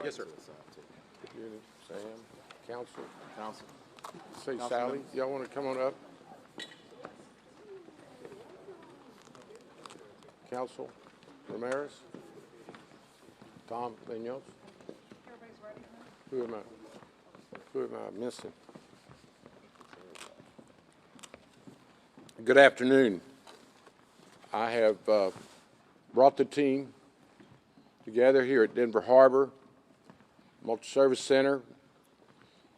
Yes, sir. Sam, Council. Council. Say Council Sally, members. y'all want to come on up? Council Ramirez, Tom Lenos. Everybody's ready, huh? Who am I missing? Good afternoon. I have brought the team together here at Denver Harbor Multi-Service Center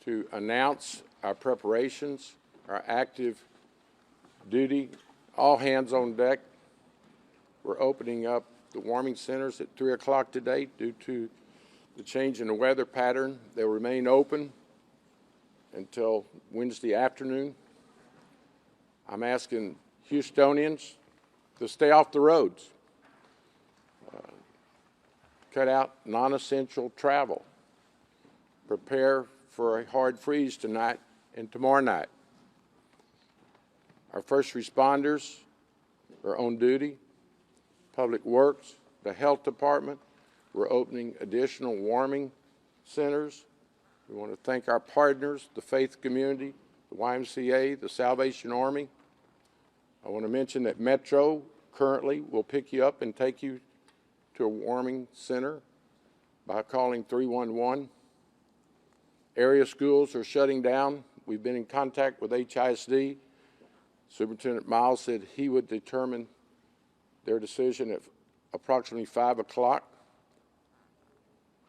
to announce our preparations, our active duty, all hands on deck. We're opening up the warming centers at 3 o'clock today due to the change in the weather pattern. They'll remain open until Wednesday afternoon. I'm asking Houstonians to stay off the roads, cut out non-essential travel, prepare for a hard freeze tonight and tomorrow night. Our first responders are on duty, Public Works, the Health Department. We're opening additional warming centers. We want to thank our partners, the faith community, the YMCA, the Salvation Army. I want to mention that Metro currently will pick you up and take you to a warming center by calling 311. Area schools are shutting down. We've been in contact with HISD. Superintendent Miles said he would determine their decision at approximately 5 o'clock.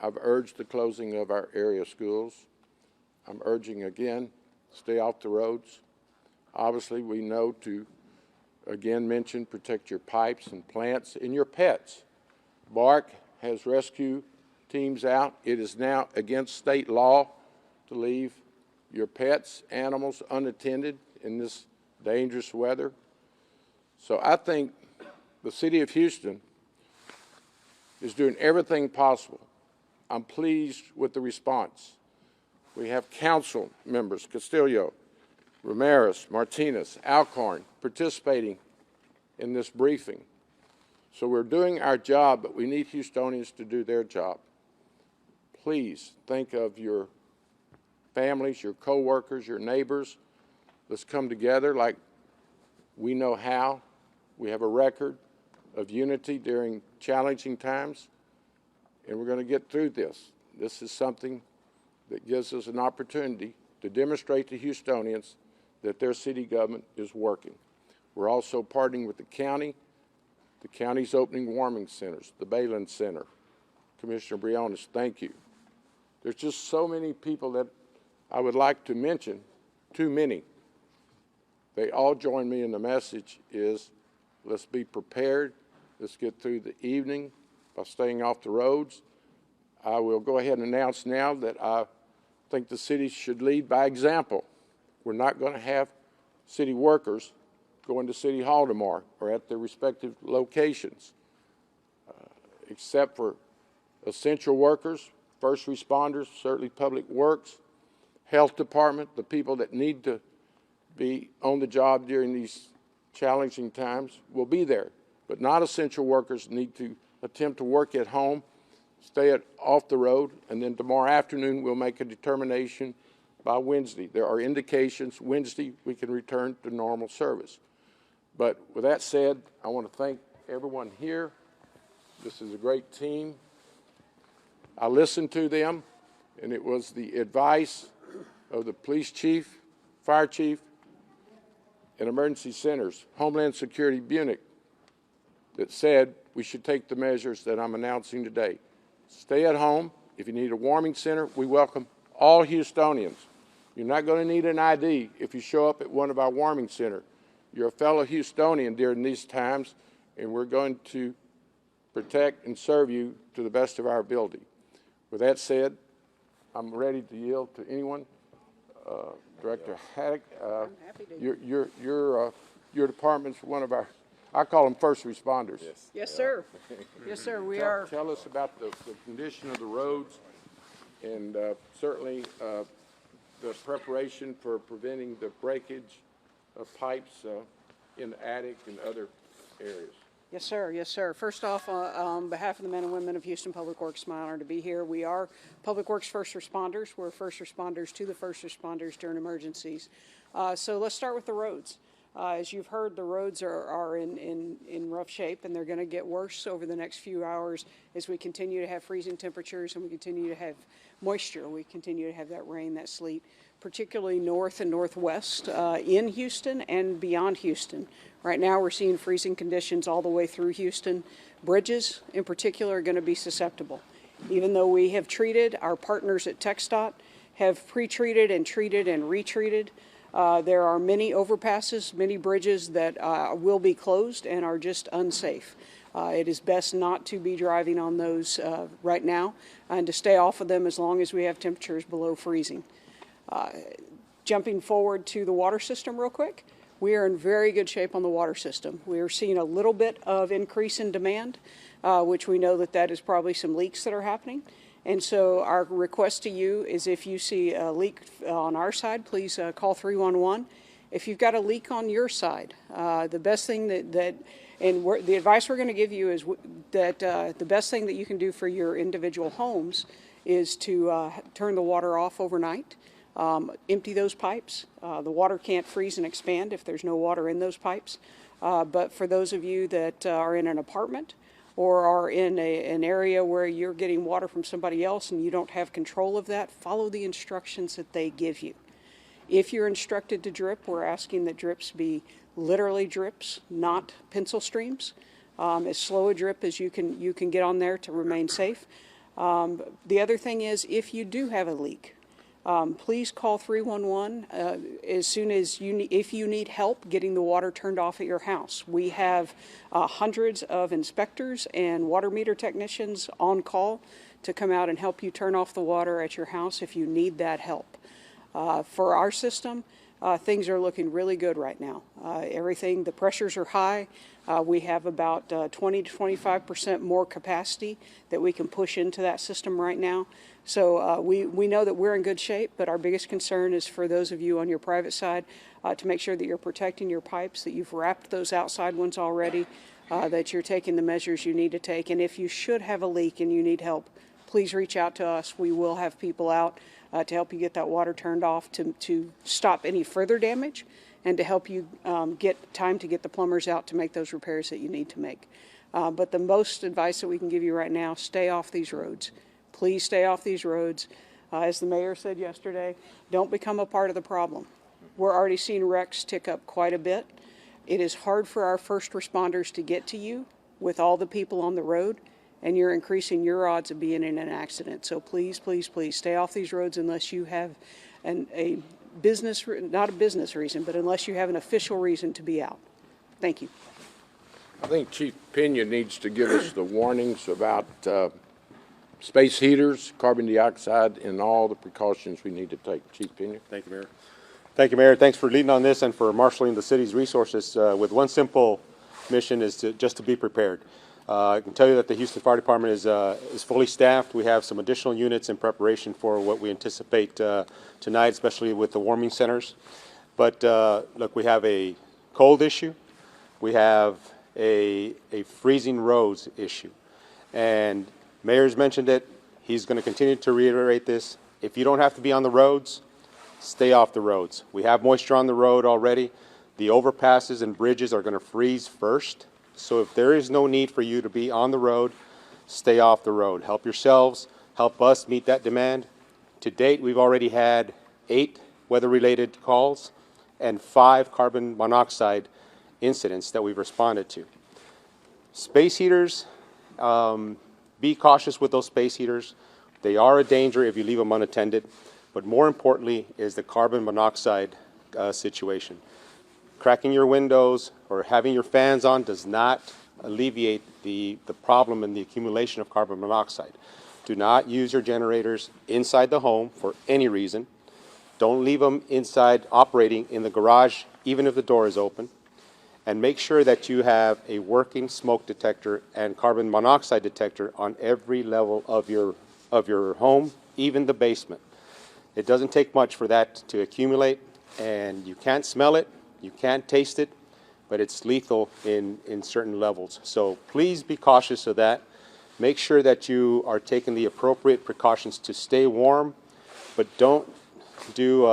I've urged the closing of our area schools. I'm urging again, stay off the roads. Obviously, we know to again mention protect your pipes and plants and your pets. BARC has rescue teams out. It is now against state law to leave your pets, animals unattended in this dangerous weather. So I think the city of Houston is doing everything possible. I'm pleased with the response. We have council members, Castillo, Ramirez, Martinez, Alcorn, participating in this briefing. So we're doing our job, but we need Houstonians to do their job. Please think of your families, your co-workers, your neighbors. Let's come together like we know how. We have a record of unity during challenging times, and we're going to get through this. This is something that gives us an opportunity to demonstrate to Houstonians that their city government is working. We're also partnering with the county. The county's opening warming centers, the Bayland Center. Commissioner Briones, thank you. There's just so many people that I would like to mention, too many. They all join me in the message is let's be prepared. Let's get through the evening by staying off the roads. I will go ahead and announce now that I think the city should lead by example. We're not going to have city workers going to City Hall tomorrow or at their respective locations, except for essential workers, first responders, certainly Public Works, Health Department, the people that need to be on the job during these challenging times will be there. But non-essential workers need to attempt to work at home, stay off the road, and then tomorrow afternoon we'll make a determination by Wednesday. There are indications Wednesday we can return to normal service. But with that said, I want to thank everyone here. This is a great team. I listened to them, and it was the advice of the police chief, fire chief, and emergency centers, Homeland Security Munich, that said we should take the measures that I'm announcing today. Stay at home. If you need a warming center, we welcome all Houstonians. You're not going to need an ID if you show up at one of our warming centers. You're a fellow Houstonian during these times, and we're going to protect and serve you to the best of our ability. With that said, I'm ready to yield to anyone. Director Haddock, your department's one of our, I call them first responders. Yes. Yes, sir. Yes, sir, we are. Tell us about the condition of the roads and certainly the preparation for preventing the breakage of pipes in the attic and other areas. Yes, sir. Yes, sir. First off, on behalf of the men and women of Houston Public Works, my honor to be here. We are Public Works first responders. We're first responders to the first responders during emergencies. So let's start with the roads. As you've heard, the roads are in rough shape, and they're going to get worse over the next few hours as we continue to have freezing temperatures and we continue to have moisture. We continue to have that rain, that sleet, particularly north and northwest in Houston and beyond Houston. Right now, we're seeing freezing conditions all the way through Houston. Bridges, in particular, are going to be susceptible. Even though we have treated, our partners at TxDOT have pre-treated and treated and retreated. There are many overpasses, many bridges that will be closed and are just unsafe. It is best not to be driving on those right now and to stay off of them as long as we have temperatures below freezing. Jumping forward to the water system real quick, we are in very good shape on the water system. We are seeing a little bit of increase in demand, which we know that is probably some leaks that are happening. And so our request to you is if you see a leak on our side, please call 311. If you've got a leak on your side, the best thing the advice we're going to give you is that the best thing that you can do for your individual homes is to turn the water off overnight. Empty those pipes. The water can't freeze and expand if there's no water in those pipes. But for those of you that are in an apartment or are in an area where you're getting water from somebody else and you don't have control of that, follow the instructions that they give you. If you're instructed to drip, we're asking that drips be literally drips, not pencil streams. As slow a drip as you can get on there to remain safe. The other thing is, if you do have a leak, please call 311 as soon as if you need help getting the water turned off at your house. We have hundreds of inspectors and water meter technicians on call to come out and help you turn off the water at your house if you need that help. For our system, things are looking really good right now. The pressures are high. We have about 20 to 25% more capacity that we can push into that system right now. So we know that we're in good shape, but our biggest concern is for those of you on your private side to make sure that you're protecting your pipes, that you've wrapped those outside ones already, that you're taking the measures you need to take. And if you should have a leak and you need help, please reach out to us. We will have people out to help you get that water turned off to stop any further damage and to help you get time to get the plumbers out to make those repairs that you need to make. But the most advice that we can give you right now, stay off these roads. Please stay off these roads. As the mayor said yesterday, don't become a part of the problem. We're already seeing wrecks tick up quite a bit. It is hard for our first responders to get to you with all the people on the road, and you're increasing your odds of being in an accident. So please, please, please stay off these roads unless you have a business, not a business reason, but unless you have an official reason to be out. Thank you. I think Chief Pena needs to give us the warnings about space heaters, carbon dioxide, and all the precautions we need to take. Chief Pena. Thank you, Mayor. Thank you, Mayor. Thanks for leading on this and for marshaling the city's resources with one simple mission is just to be prepared. I can tell you that the Houston Fire Department is fully staffed. We have some additional units in preparation for what we anticipate tonight, especially with the warming centers. But look, we have a cold issue. We have a freezing roads issue. And Mayor's mentioned it. He's going to continue to reiterate this. If you don't have to be on the roads, stay off the roads. We have moisture on the road already. The overpasses and bridges are going to freeze first. So if there is no need for you to be on the road, stay off the road. Help yourselves. Help us meet that demand. To date, we've already had 8 weather-related calls and 5 carbon monoxide incidents that we've responded to. Space heaters, be cautious with those space heaters. They are a danger if you leave them unattended. But more importantly is the carbon monoxide situation. Cracking your windows or having your fans on does not alleviate the problem and the accumulation of carbon monoxide. Do not use your generators inside the home for any reason. Don't leave them inside operating in the garage, even if the door is open. And make sure that you have a working smoke detector and carbon monoxide detector on every level of your home, even the basement. It doesn't take much for that to accumulate, and you can't smell it, you can't taste it, but it's lethal in certain levels. So please be cautious of that. Make sure that you are taking the appropriate precautions to stay warm, but don't do,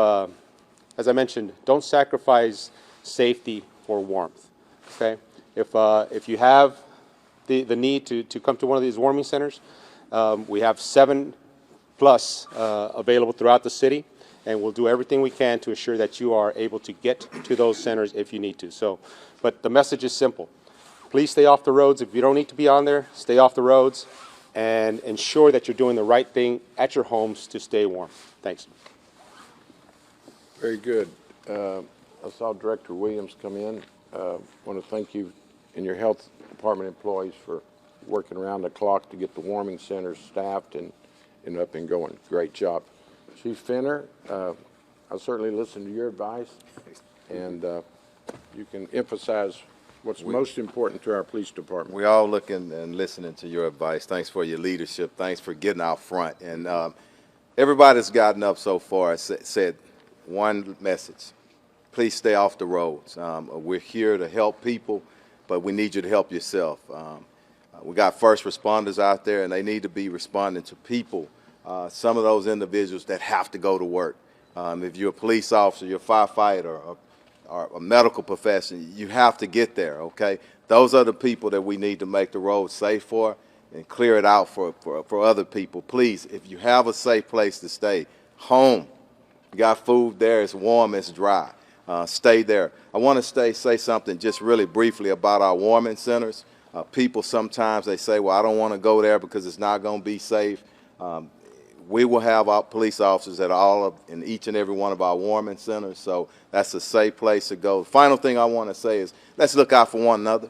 as I mentioned, don't sacrifice safety for warmth, okay? If you have the need to come to one of these warming centers, we have 7+ available throughout the city, and we'll do everything we can to ensure that you are able to get to those centers if you need to. So, but the message is simple. Please stay off the roads. If you don't need to be on there, stay off the roads and ensure that you're doing the right thing at your homes to stay warm. Thanks. Very good. I saw Director Williams come in. Want to thank you and your health department employees for working around the clock to get the warming centers staffed and up and going. Great job. Chief Fenner, I certainly listened to your advice, and you can emphasize what's most important to our police department. We all looking and listening to your advice. Thanks for your leadership. Thanks for getting out front. And everybody's gotten up so far said one message. Please stay off the roads. We're here to help people, but we need you to help yourself. We got first responders out there, and they need to be responding to people. Some of those individuals that have to go to work. If you're a police officer, you're a firefighter, or a medical profession, you have to get there, okay? Those are the people that we need to make the road safe for and clear it out for other people. Please, if you have a safe place to stay, home, you got food there, it's warm, it's dry, stay there. I want to say something just really briefly about our warming centers. People sometimes, they say, well, I don't want to go there because it's not going to be safe. We will have our police officers at in each and every one of our warming centers, so that's a safe place to go. The final thing I want to say is let's look out for one another.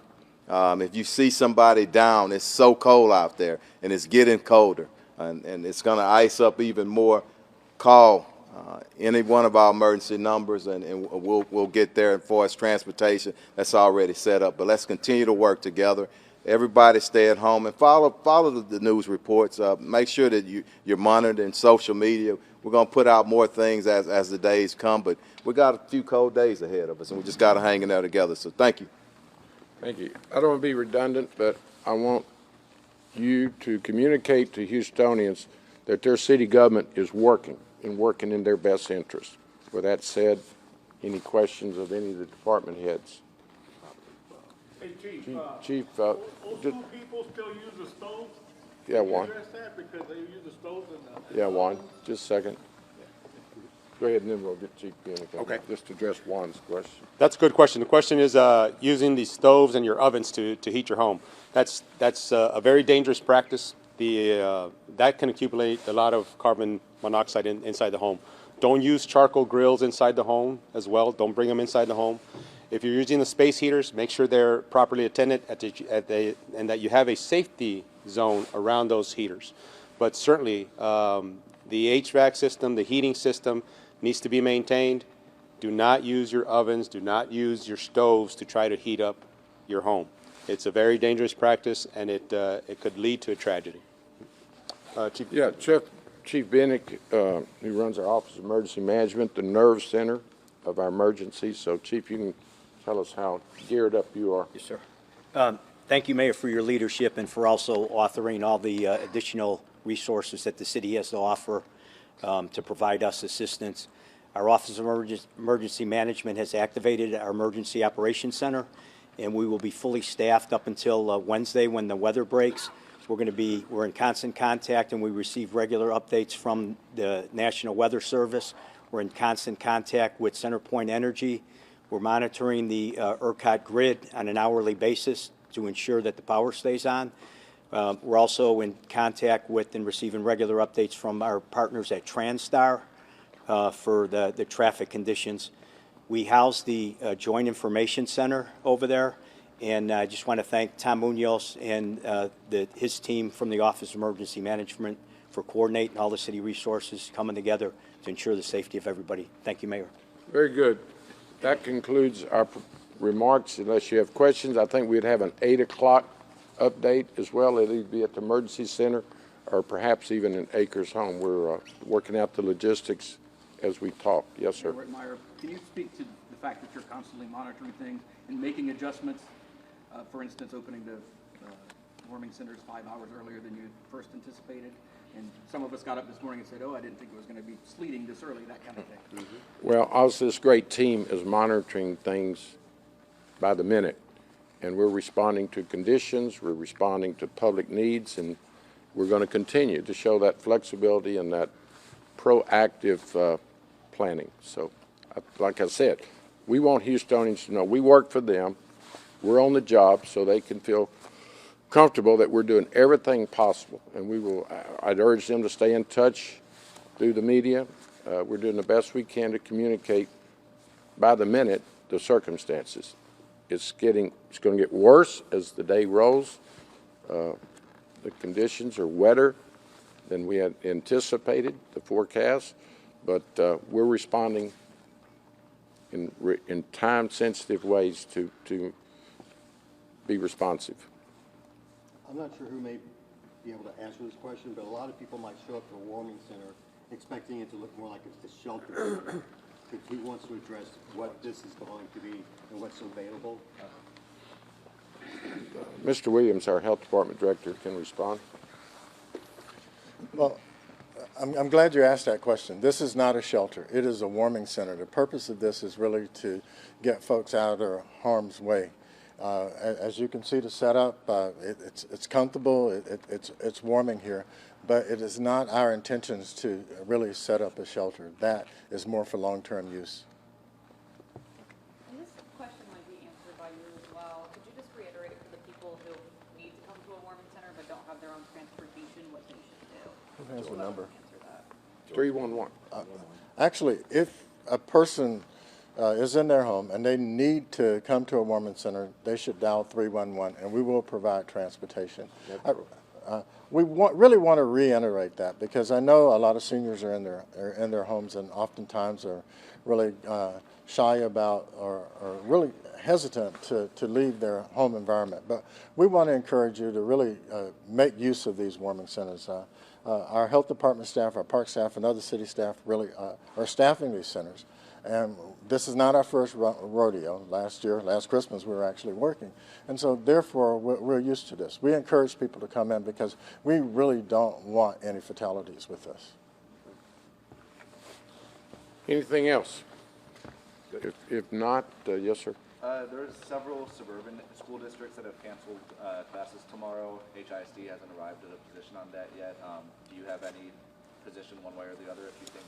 If you see somebody down, it's so cold out there, and it's getting colder, and it's going to ice up even more. Call any one of our emergency numbers, and we'll get there. And for us, transportation, that's already set up. But let's continue to work together. Everybody stay at home and follow the news reports. Make sure that you're monitoring social media. We're going to put out more things as the days come, but we got a few cold days ahead of us, and we just got to hang in there together. So thank you. Thank you. I don't want to be redundant, but I want you to communicate to Houstonians that their city government is working in their best interest. With that said, any questions of any of the department heads? Hey, Chief, old school people still use the stoves? Yeah, Can you Juan. address that because they use the stoves in the... Yeah, Juan, just a second. Go ahead, and then we'll get Chief Bennett. Okay. Just address Juan's question. That's a good question. The question is using the stoves and your ovens to heat your home. That's a very dangerous practice. That can accumulate a lot of carbon monoxide inside the home. Don't use charcoal grills inside the home as well. Don't bring them inside the home. If you're using the space heaters, make sure they're properly attended and that you have a safety zone around those heaters. But certainly, the HVAC system, the heating system needs to be maintained. Do not use your ovens, do not use your stoves to try to heat up your home. It's a very dangerous practice, and it could lead to a tragedy. Chief? Yeah, Chief Bennett, who runs our Office of Emergency Management, the nerve center of our emergencies. So, Chief, you can tell us how geared up you are. Yes, sir. Thank you, Mayor, for your leadership and for also authoring all the additional resources that the city has to offer to provide us assistance. Our Office of Emergency Management has activated our Emergency Operations Center, and we will be fully staffed up until Wednesday when the weather breaks. We're in constant contact, and we receive regular updates from the National Weather Service. We're in constant contact with CenterPoint Energy. We're monitoring the ERCOT grid on an hourly basis to ensure that the power stays on. We're also in contact with and receiving regular updates from our partners at TransStar for the traffic conditions. We house the Joint Information Center over there, and I just want to thank Tom Munoz and his team from the Office of Emergency Management for coordinating all the city resources coming together to ensure the safety of everybody. Thank you, Mayor. Very good. That concludes our remarks. Unless you have questions, I think we'd have an 8 o'clock update as well. It'll either be at the Emergency Center or perhaps even in Acres Home. We're working out the logistics as we talk. Yes, sir. Whitmire, can you speak to the fact that you're constantly monitoring things and making adjustments. For instance, opening the warming centers 5 hours earlier than you first anticipated. And some of us got up this morning and said, oh, I didn't think it was going to be sleeting this early, that kind of thing. Well, obviously, this great team is monitoring things by the minute, and we're responding to conditions, we're responding to public needs, and we're going to continue to show that flexibility and that proactive planning. So, like I said, we want Houstonians to know we work for them, we're on the job, so they can feel comfortable that we're doing everything possible, and we will. I'd urge them to stay in touch through the media. We're doing the best we can to communicate by the minute the circumstances. It's going to get worse as the day rolls. The conditions are wetter than we had anticipated, the forecast, but we're responding in time-sensitive ways to be responsive. I'm not sure who may be able to answer this question, but a lot of people might show up to a warming center expecting it to look more like it's a shelter. He wants to address what this is going to be and what's available. Mr. Williams, our Health Department Director, can respond. Well, I'm glad you asked that question. This is not a shelter. It is a warming center. The purpose of this is really to get folks out of their harm's way. As you can see the setup, it's comfortable, it's warming here, but it is not our intentions to really set up a shelter. That is more for long-term use. And this question might be answered by you as well. Could you just reiterate for the people who need to come to a warming center but don't have their own transportation, what they should do? Who has the number? Answer that. 311. Actually, if a person is in their home and they need to come to a warming center, they should dial 311, and we will provide transportation. We really want to reiterate that, because I know a lot of seniors are in their homes and oftentimes are really shy about or really hesitant to leave their home environment. But we want to encourage you to really make use of these warming centers. Our health department staff, our park staff, and other city staff really are staffing these centers. And this is not our first rodeo. Last Christmas, we were actually working. And so, therefore, we're used to this. We encourage people to come in because we really don't want any fatalities with this. Anything else? If not, yes, sir. There's several suburban school districts that have canceled classes tomorrow. HISD hasn't arrived at a position on that yet. Do you have any position one way or the other if you think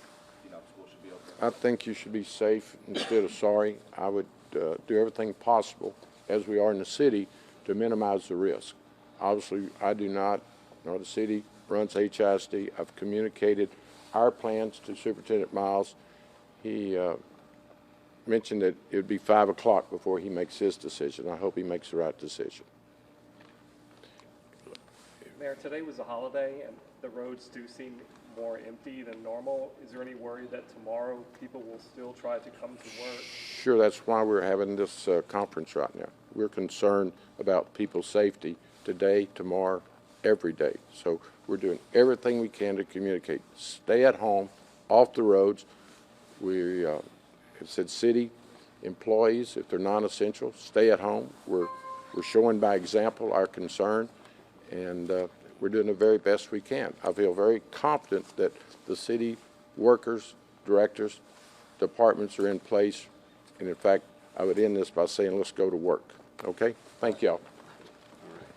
school should be open? I think you should be safe instead of sorry. I would do everything possible, as we are in the city, to minimize the risk. Obviously, I do not, nor the city runs HISD. I've communicated our plans to Superintendent Miles. He mentioned that it would be 5 o'clock before he makes his decision. I hope he makes the right decision. Mayor, today was a holiday and the roads do seem more empty than normal. Is there any worry that tomorrow people will still try to come to work? Sure, that's why we're having this conference right now. We're concerned about people's safety today, tomorrow, every day. So we're doing everything we can to communicate. Stay at home, off the roads. We have said city employees, if they're non-essential, stay at home. We're showing by example our concern, and we're doing the very best we can. I feel very confident that the city workers, directors, departments are in place. And in fact, I would end this by saying, let's go to work. Okay? Thank y'all.